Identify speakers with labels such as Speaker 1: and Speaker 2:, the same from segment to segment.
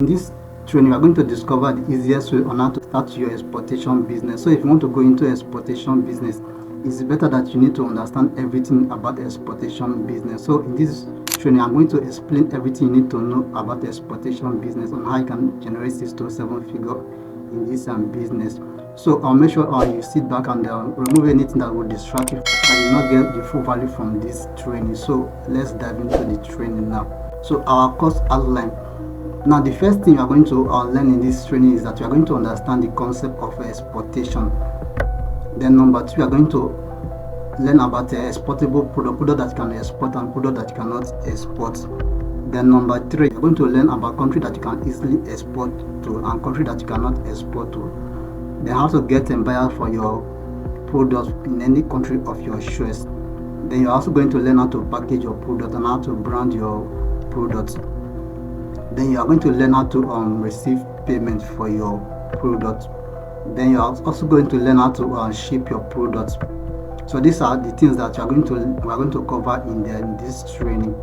Speaker 1: In this training, we are going to discover the easiest way on how to start your exportation business. So if you want to go into exportation business, it's better that you need to understand everything about exportation business. So in this training, I'm going to explain everything you need to know about exportation business and how you can generate 6 to 7 figure in this business. So I'll make sure you sit back and remove anything that will distract you, that you not get the full value from this training. So let's dive into the training now. So our course outline. Now the first thing you are going to learn in this training is that you are going to understand the concept of exportation. Then number 2, you are going to learn about exportable product that you can export and product that you cannot export. Then number 3, you are going to learn about country that you can easily export to and country that you cannot export to. Then how to get a buyer for your products in any country of your choice. Then you're also going to learn how to package your product and how to brand your products. Then you are going to learn how to receive payment for your product. Then you are also going to learn how to ship your products. So these are the things that we are going to cover in this training.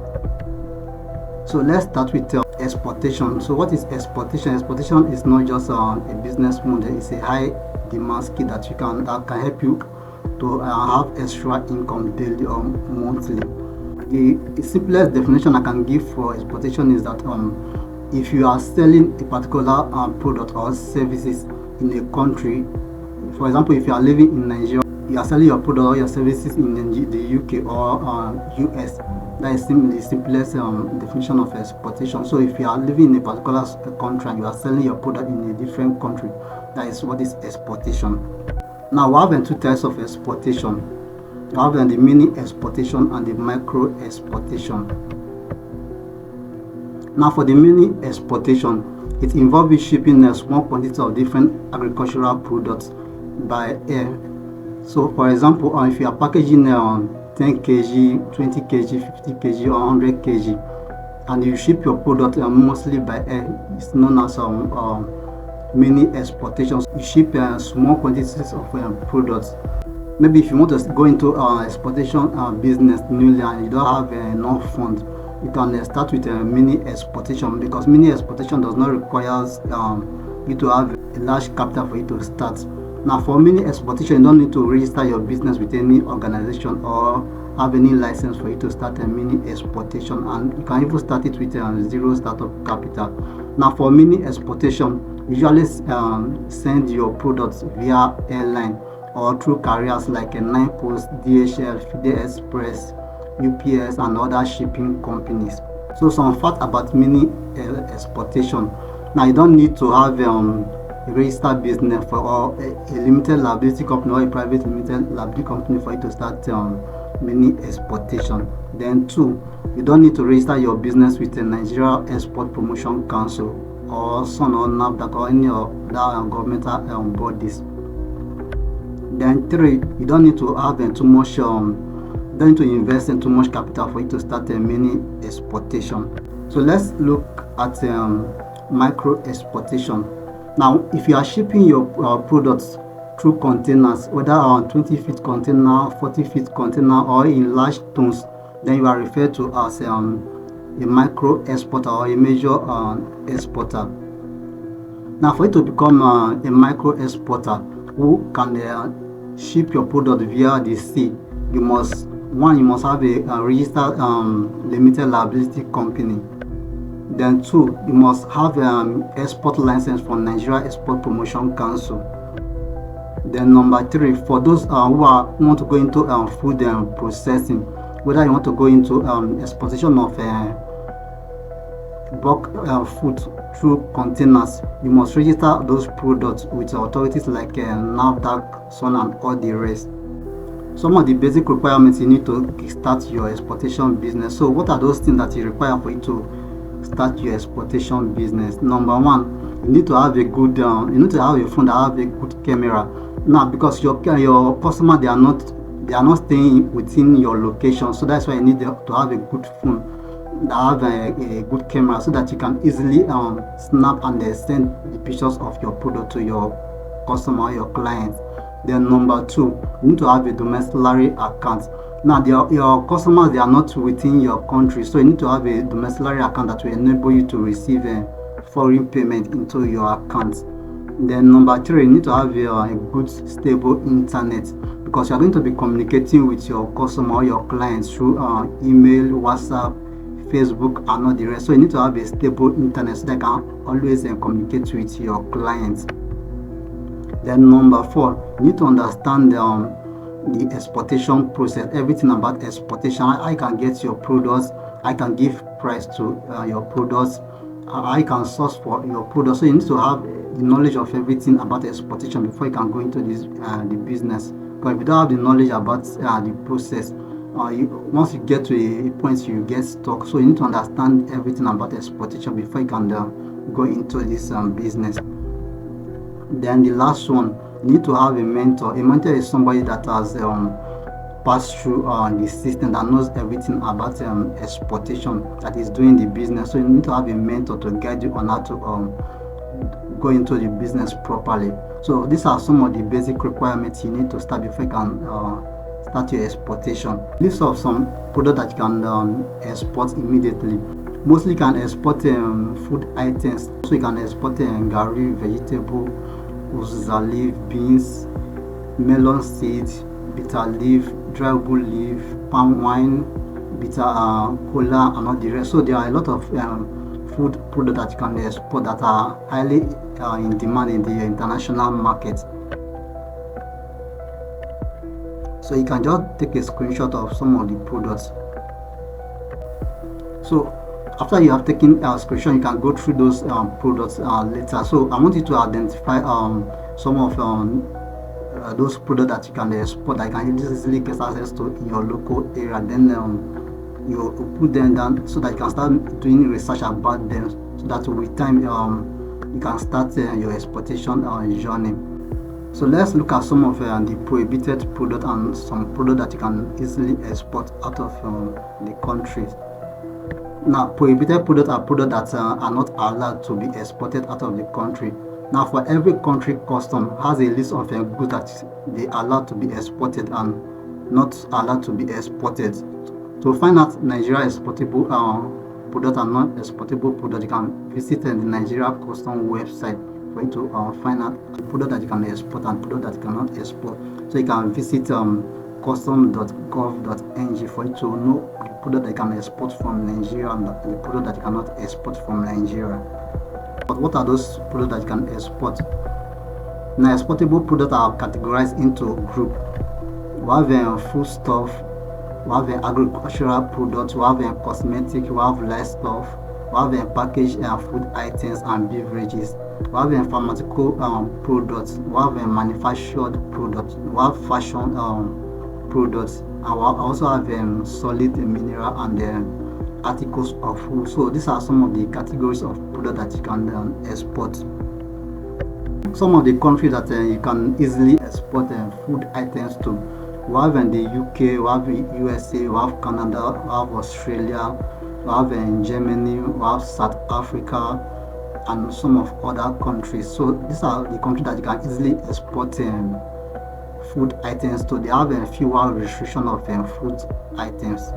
Speaker 1: So let's start with exportation. So what is exportation? Exportation is not just a business model; it's a high demand skill that can help you to have extra income daily or monthly. The simplest definition I can give for exportation is that if you are selling a particular product or services in a country, for example, if you are living in Nigeria, you are selling your product or your services in the UK or US, that is the simplest definition of exportation. So if you are living in a particular country and you are selling your product in a different country, that is what is exportation. Now we have 2 types of exportation. We have the mini exportation and the micro exportation. Now for the mini exportation, it involves shipping a small quantity of different agricultural products by air. So for example, if you are packaging 10 kg, 20 kg, 50 kg or 100 kg and you ship your product mostly by air, it's known as mini exportation. You ship small quantities of products. Maybe if you want to go into exportation business newly and you don't have enough funds, you can start with a mini exportation, because mini exportation does not require you to have a large capital for you to start. Now for mini exportation, you don't need to register your business with any organization or have any license for you to start a mini exportation, and you can even start it with zero startup capital. Now for mini exportation, usually send your products via airline or through carriers like a 9 Post, DHL, Fide Express, UPS and other shipping companies. So some fact about mini exportation. Now you don't need to have a registered business or a limited liability company or a private limited liability company for you to start mini exportation. Then 2, you don't need to register your business with the Nigeria Export Promotion Council or SON or NAFDAC or any of that governmental bodies. Then 3, you don't need to have too much don't need to invest in too much capital for you to start a mini exportation. So let's look at micro exportation. Now if you are shipping your products through containers, whether on 20 feet container, 40 feet container or in large tons, then you are referred to as a micro exporter or a major exporter. Now for you to become a micro exporter who can ship your product via the sea, you must have a registered limited liability company. Then 2, you must have an export license from Nigeria Export Promotion Council. Then number 3, for those who want to go into food processing, whether you want to go into exportation of bulk food through containers, you must register those products with authorities like NAFDAC, SON and all the rest. Some of the basic requirements you need to start your exportation business. So what are those things that you require for you to start your exportation business? Number 1, you need to have a good you need to have a phone that have a good camera. Now because your customer, they are not staying within your location, so that's why you need to have a good phone that have a good camera, so that you can easily snap and send the pictures of your product to your customer or your clients. Then number 2, you need to have a domiciliary account. Now your customers, they are not within your country, so you need to have a domiciliary account that will enable you to receive foreign payment into your account. Then number 3, you need to have a good stable internet, because you are going to be communicating with your customer or your clients through email, WhatsApp, Facebook, and all the rest. So you need to have a stable internet so that you can always communicate with your clients. Then number 4, you need to understand the exportation process, everything about exportation. I can get your products, I can give price to your products, I can source for your products. So you need to have the knowledge of everything about exportation before you can go into this the business. But if you don't have the knowledge about the process, once you get to a point you get stuck. So you need to understand everything about exportation before you can go into this business. Then the last one, you need to have a mentor. A mentor is somebody that has passed through the system, that knows everything about exportation, that is doing the business. So you need to have a mentor to guide you on how to go into the business properly. So these are some of the basic requirements you need to start before you can start your exportation. List of some products that you can export immediately. Mostly you can export food items. So you can export gari, vegetable, uziza leaf, beans, melon seed, bitter leaf, dry wood leaf, palm wine, bitter cola, and all the rest. So there are a lot of food products that you can export that are highly in demand in the international market. So you can just take a screenshot of some of the products. So after you have taken a screenshot, you can go through those products later. So I want you to identify some of those products that you can export, that you can easily get access to in your local area. Then you put them down so that you can start doing research about them, so that with time you can start your exportation journey. So let's look at some of the prohibited products and some products that you can easily export out of the country. Now, prohibited products are products that are not allowed to be exported out of the country. Now, for every country, custom has a list of goods that they are allowed to be exported and not allowed to be exported. To find out Nigeria exportable product and non-exportable product, you can visit the Nigeria custom website for you to find out the product that you can export and product that you cannot export. So you can visit custom.gov.ng for you to know the product that you can export from Nigeria and the product that you cannot export from Nigeria. But what are those products that you can export? Now, exportable products are categorized into a group. We have food stuff, we have agricultural products, we have cosmetic, we have livestock, we have packaged food items and beverages, we have pharmaceutical products, we have manufactured products, we have fashion products, and we also have solid mineral and articles of food. So these are some of the categories of products that you can export. Some of the countries that you can easily export food items to: we have in the UK, we have USA, we have Canada, we have Australia, we have in Germany, we have South Africa, and some of other countries. So these are the countries that you can easily export food items to. They have fewer restriction of food items.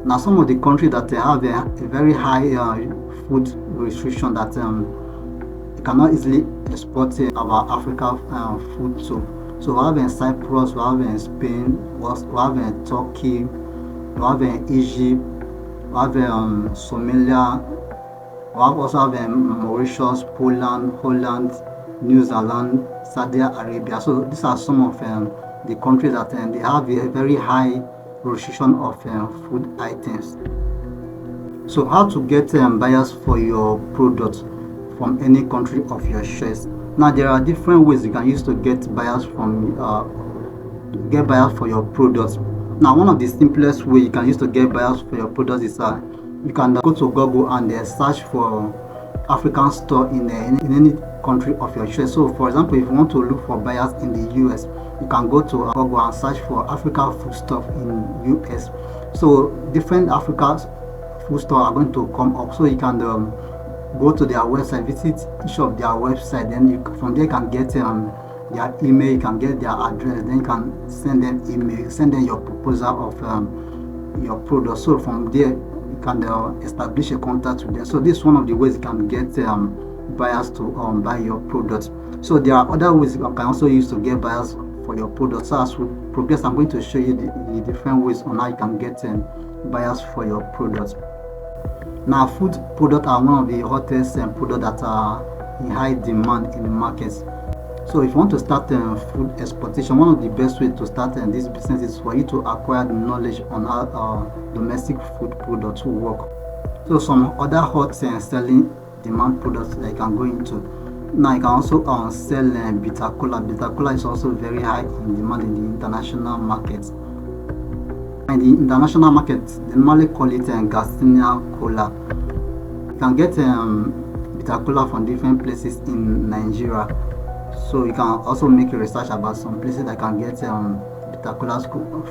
Speaker 1: Now, some of the countries that have a very high food restriction that you cannot easily export our Africa food to. So we have in Cyprus, we have in Spain, we have in Turkey, we have in Egypt, we have in Somalia, we also have in Mauritius, Poland, Holland, New Zealand, Saudi Arabia. So these are some of the countries that they have a very high restriction of food items. So how to get buyers for your product from any country of your choice? Now, there are different ways you can use to get buyers from for your products. Now, one of the simplest way you can use to get buyers for your products is you can go to Google and search for African store in any country of your choice. So, for example, if you want to look for buyers in the US, you can go to Google and search for Africa food stuff in US. So different Africa food store are going to come up. So you can go to their website, visit each of their website, then from there you can get their email, you can get their address, then you can send them email, send them your proposal of your product. So from there you can establish a contact with them. So this is one of the ways you can get buyers to buy your product. So there are other ways you can also use to get buyers for your product. So as we progress, I'm going to show you the different ways on how you can get buyers for your product. Now, food products are one of the hottest products that are in high demand in the market. So if you want to start food exportation, one of the best ways to start this business is for you to acquire the knowledge on how domestic food products work. So some other hot selling demand products that you can go into. Now you can also sell bitter cola. Bitter cola is also very high in demand in the international market. In the international market, they normally call it Garcinia cola. You can get bitter cola from different places in Nigeria. So you can also make a research about some places that can get bitter cola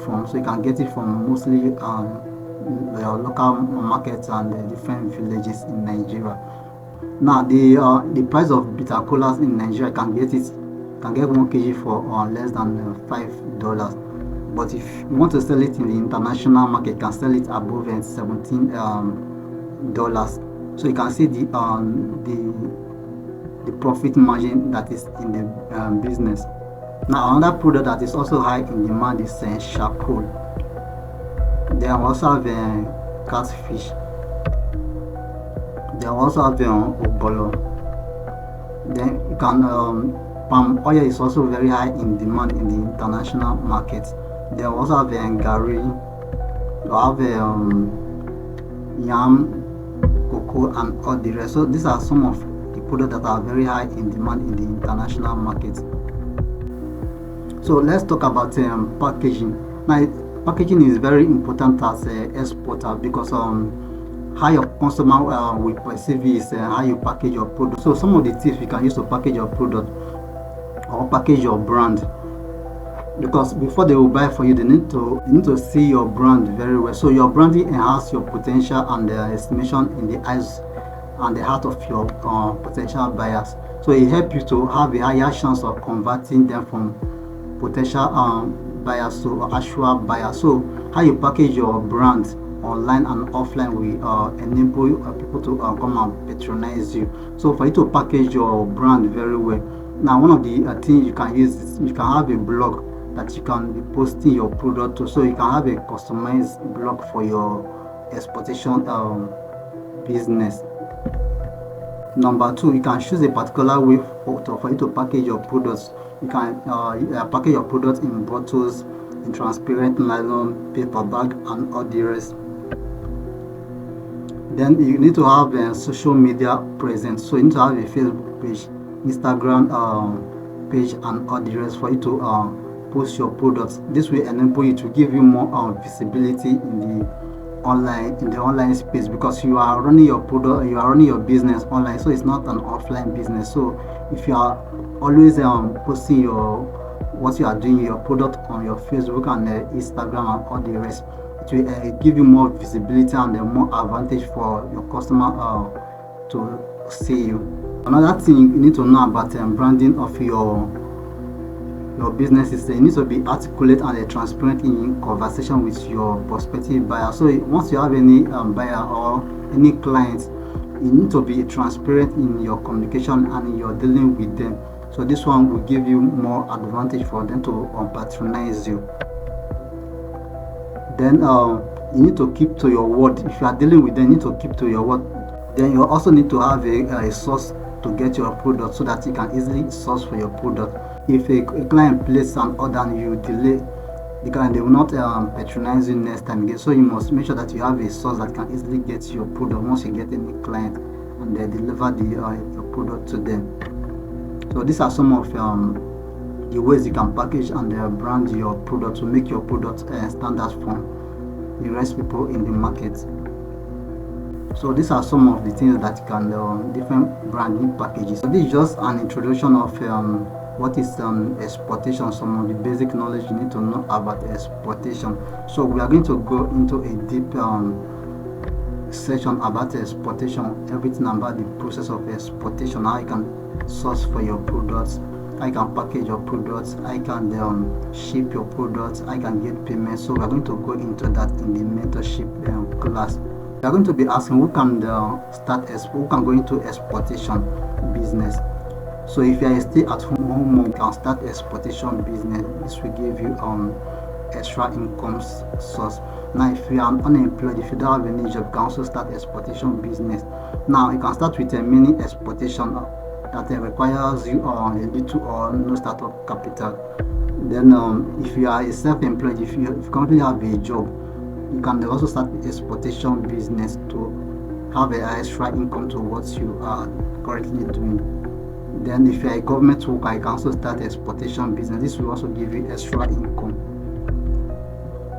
Speaker 1: from. So you can get it from mostly your local markets and different villages in Nigeria. Now the price of bitter colas in Nigeria can get 1 kg for less than $5. But if you want to sell it in the international market, you can sell it above $17. So you can see the profit margin that is in the business. Now another product that is also high in demand is charcoal. They also have catfish. They also have obolo. Then you can palm oil is also very high in demand in the international market. They also have gari. You have yam, cocoa, and all the rest. So these are some of the products that are very high in demand in the international market. So let's talk about packaging. Now packaging is very important as an exporter because how your customer will perceive is how you package your product. So some of the tips you can use to package your product or package your brand, because before they will buy for you, they need to see your brand very well. So your branding enhances your potential and estimation in the eyes and the heart of your potential buyers. So it helps you to have a higher chance of converting them from potential buyers to actual buyers. So how you package your brand online and offline will enable people to come and patronize you. So for you to package your brand very well, now one of the things you can use is you can have a blog that you can be posting your product to. So you can have a customized blog for your exportation business. Number 2, you can choose a particular way for you to package your products. You can package your products in bottles, in transparent nylon, paper bag, and all the rest. Then you need to have a social media presence. So you need to have a Facebook page, Instagram page, and all the rest for you to post your products. This will enable you to give you more visibility in the online space, because you are running your product, you are running your business online, so it's not an offline business. So if you are always posting what you are doing, your product on your Facebook and Instagram and all the rest, it will give you more visibility and more advantage for your customer to see you. Another thing you need to know about branding of your business is that you need to be articulate and transparent in conversation with your prospective buyer. So once you have any buyer or any client, you need to be transparent in your communication and in your dealing with them. So this one will give you more advantage for them to patronize you. Then you need to keep to your word. If you are dealing with them, you need to keep to your word. Then you also need to have a source to get your product, so that you can easily source for your product. If a client places an order and you delay, they will not patronize you next time again. So you must make sure that you have a source that can easily get your product once you get any client, and they deliver your product to them. So these are some of the ways you can package and brand your product to make your product stand out from the rest people in the market. So these are some of the things that you can different branding packages. So this is just an introduction of what is exportation, some of the basic knowledge you need to know about exportation. So we are going to go into a deep section about exportation, everything about the process of exportation, how you can source for your products, how you can package your products, how you can ship your products, how you can get payments. So we are going to go into that in the mentorship class We are going to be asking who can go into exportation business. So if you are still at home, you can start exportation business. This will give you extra income source. Now if you are unemployed, if you don't have any job, you can also start exportation business. Now you can start with a mini exportation that requires you a little or no startup capital. Then if you are a self-employed, if you currently have a job, you can also start exportation business to have an extra income to what you are currently doing. Then if you are a government worker, you can also start exportation business. This will also give you extra income.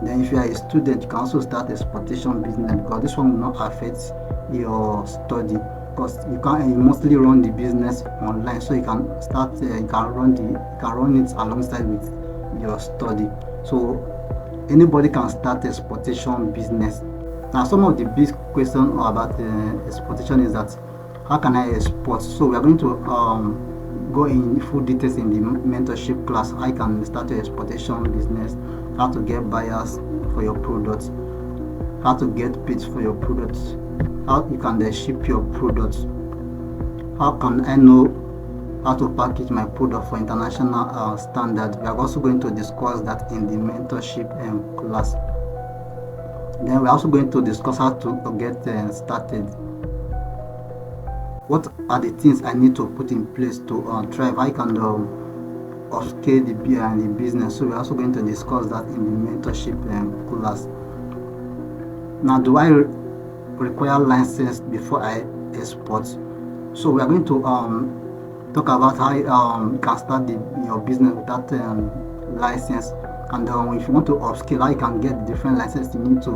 Speaker 1: Then if you are a student, you can also start exportation business, because this one will not affect your study, because you mostly run the business online, so you can start you can run it alongside with your study. So anybody can start exportation business. Now some of the big questions about exportation is that how can I export? So we are going to go in full details in the mentorship class. How you can start your exportation business, how to get buyers for your products, how to get paid for your products, how you can ship your products, how can I know how to package my product for international standard. We are also going to discuss that in the mentorship class. Then we're also going to discuss how to get started. What are the things I need to put in place to thrive? I can upscale the business. So we're also going to discuss that in the mentorship class. Now, do I require license before I export? So we are going to talk about how you can start your business without license, and if you want to upscale, how you can get different licenses you need to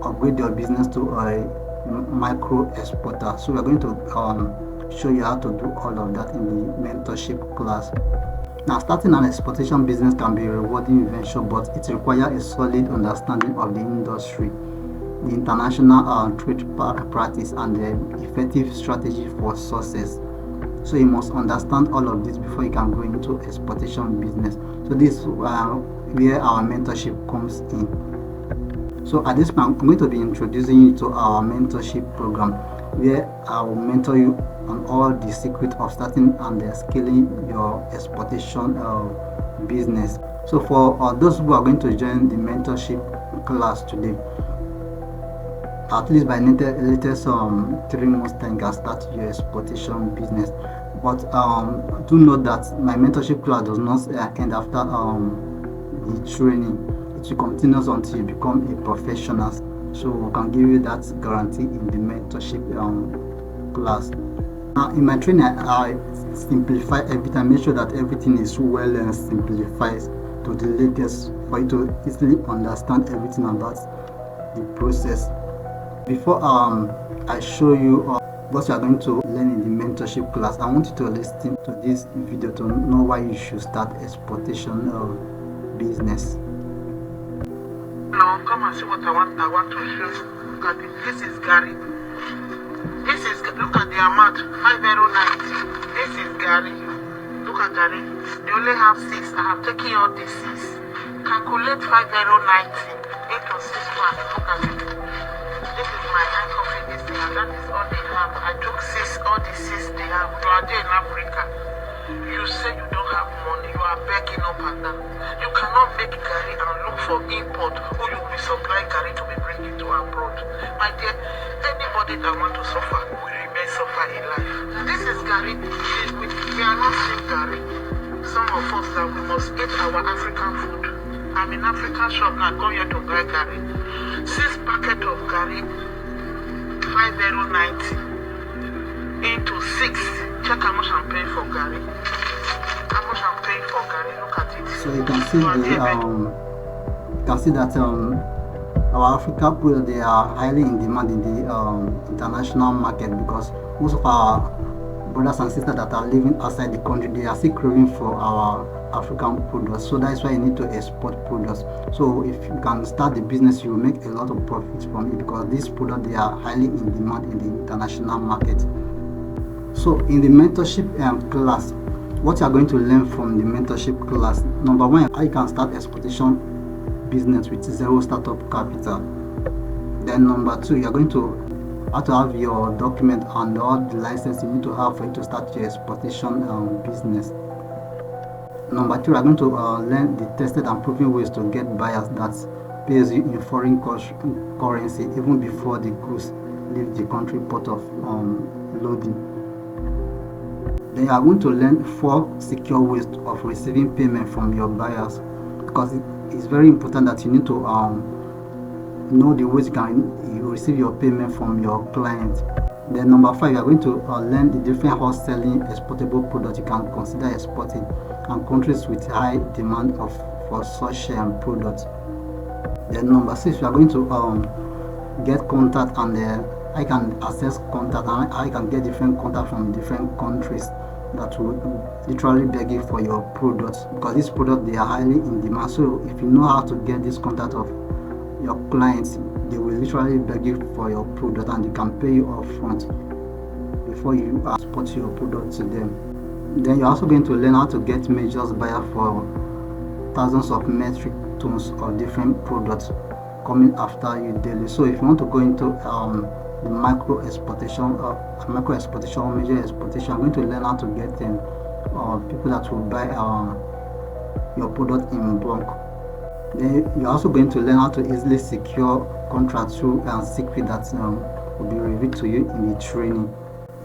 Speaker 1: upgrade your business to a micro exporter. So we are going to show you how to do all of that in the mentorship class. Now, starting an exportation business can be a rewarding venture, but it requires a solid understanding of the industry, the international trade practice, and the effective strategy for success. So you must understand all of this before you can go into exportation business. So this is where our mentorship comes in. So at this point, I'm going to be introducing you to our mentorship program, where I will mentor you on all the secrets of starting and scaling your exportation business. So for those who are going to join the mentorship class today, at least by latest 3 months time, you can start your exportation business. But do note that my mentorship class does not end after the training. It will continue until you become a professional. So we can give you that guarantee in the mentorship class. Now in my training, I simplify everything. I make sure that everything is well simplified to the latest for you to easily understand everything about the process. Before I show you what you are going to learn in the mentorship class, I want you to listen to this video to know why you should start exportation business.
Speaker 2: Now come and see what I want to show you. Look at it. This is Gary. Look at the amount, 5090. This is Gary. Look at Gary. They only have 6. I have taken all the 6. Calculate 5090 into 6 months. Look at it. This is my high coffee this thing, and that is all they have. I took 6, all the 6 they have. You are there in Africa. You say you don't have money, you are begging up and down. You cannot make Gary and look for import who you will supply Gary to be bringing to abroad. My dear, anybody that want to suffer will remain suffer in life. This is Gary. We are not seeing Gary. Some of us that we must eat our African food. I'm in African shop now, go here to buy Gary. 6 packets of Gary, 5090 into 6. Check how much I'm paying for Gary. How much I'm paying for Gary. Look at it.
Speaker 1: So you can see that our African products, they are highly in demand in the international market, because most of our brothers and sisters that are living outside the country, they are still craving for our African products. So that's why you need to export products. So if you can start the business, you will make a lot of profits from it, because these products, they are highly in demand in the international market. So in the mentorship class, what you are going to learn from the mentorship class: number 1, how you can start exportation business with 0 startup capital. Then number 2, you are going to have your document and all the license you need to have for you to start your exportation business. Number 3, we are going to learn the tested and proven ways to get buyers that pays you in foreign currency even before the goods leave the country port of loading. Then you are going to learn 4 secure ways of receiving payment from your buyers, because it's very important that you need to know the ways you receive your payment from your client. Then number 5, you are going to learn the different hot selling exportable products you can consider exporting and countries with high demand for such products. Then number 6, you are going to get contact and I can access contact and I can get different contact from different countries that will literally beg you for your products, because these products, they are highly in demand. So if you know how to get this contact of your clients, they will literally beg you for your product and they can pay you upfront before you export your product to them. Then you're also going to learn how to get major buyers for thousands of metric tons of different products coming after you daily. So if you want to go into the micro exportation, major exportation, I'm going to learn how to get people that will buy your product in bulk. Then you're also going to learn how to easily secure contracts through secret that will be revealed to you in the training.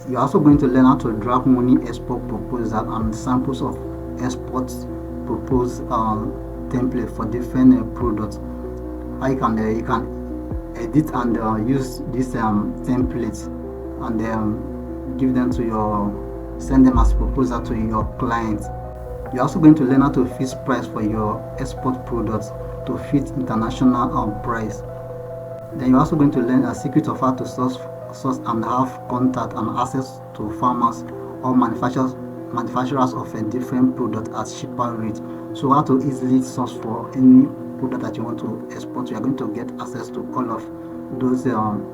Speaker 1: You're also going to learn how to draft money export proposal and samples of export proposed template for different products. How you can edit and use these templates and give them to send them as proposal to your clients. You're also going to learn how to fix price for your export products to fit international price. Then you're also going to learn a secret of how to source and have contact and access to farmers or manufacturers of a different product at cheaper rate. So how to easily source for any product that you want to export. You are going to get access to all of those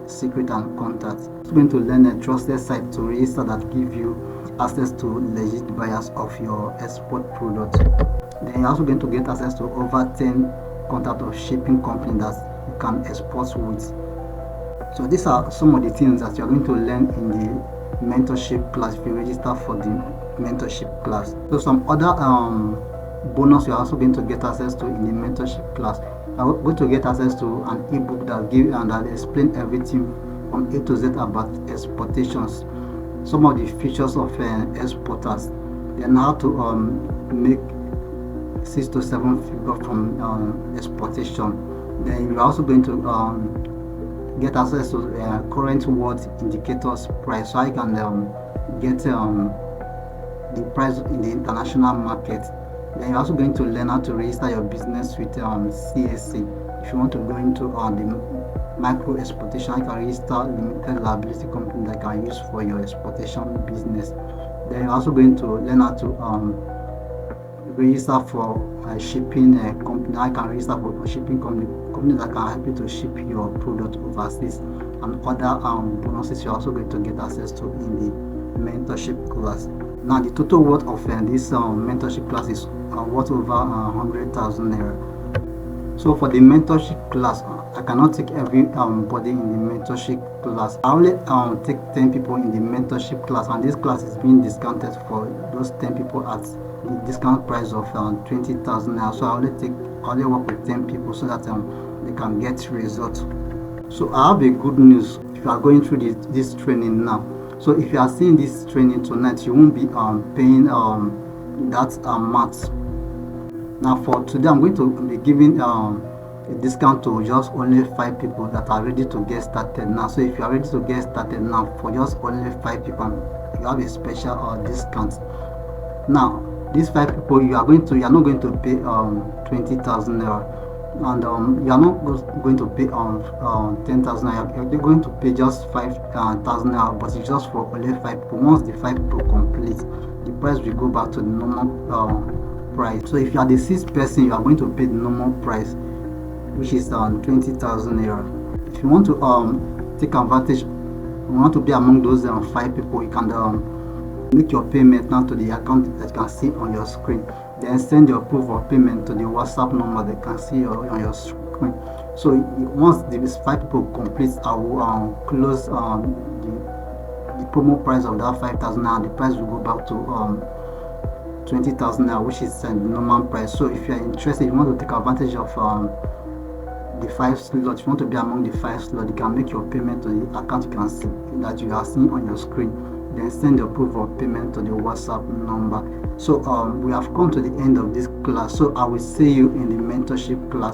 Speaker 1: secret and contacts. You're going to learn a trusted site to register that give you access to legit buyers of your export product. Then you're also going to get access to over 10 contact of shipping companies that you can export with. So these are some of the things that you're going to learn in the mentorship class if you register for the mentorship class. So some other bonus you're also going to get access to in the mentorship class. You're going to get access to an ebook that explain everything from A to Z about exportations, some of the features of exporters, then how to make 6 to 7 figures from exportation. Then you're also going to get access to current world indicators price, so I can get the price in the international market. Then you're also going to learn how to register your business with CSA. If you want to go into the micro exportation, you can register limited liability company that can use for your exportation business. Then you're also going to learn how to register for a shipping company. I can register for a shipping company that can help you to ship your product overseas, and other bonuses you're also going to get access to in the mentorship class. Now the total worth of this mentorship class is worth over 100,000 naira. So for the mentorship class, I cannot take everybody in the mentorship class. I only take 10 people in the mentorship class, and this class is being discounted for those 10 people at the discount price of 20,000 naira. So I only work with 10 people so that they can get results. So I have a good news if you are going through this training now. So if you are seeing this training tonight, you won't be paying that amount. Now for today, I'm going to be giving a discount to just only 5 people that are ready to get started now. So if you are ready to get started now, for just only 5 people, you have a special discount. Now these 5 people, you are not going to pay 20,000 naira. And you are not going to pay 10,000 naira. You're going to pay just 5,000 naira, but it's just for only 5 people. Once the 5 people complete, the price will go back to the normal price. So if you are the 6th person, you are going to pay the normal price, which is 20,000 naira. If you want to take advantage, you want to be among those 5 people, you can make your payment now to the account that you can see on your screen. Then send your proof of payment to the WhatsApp number that you can see on your screen. So once these 5 people complete, I will close the promo price of that 5,000 naira. The price will go back to 20,000 naira, which is the normal price. So if you are interested, if you want to take advantage of the 5 slots, if you want to be among the 5 slots, you can make your payment to the account you can see that you are seeing on your screen, then send your proof of payment to the WhatsApp number. So we have come to the end of this class, so I will see you in the mentorship class.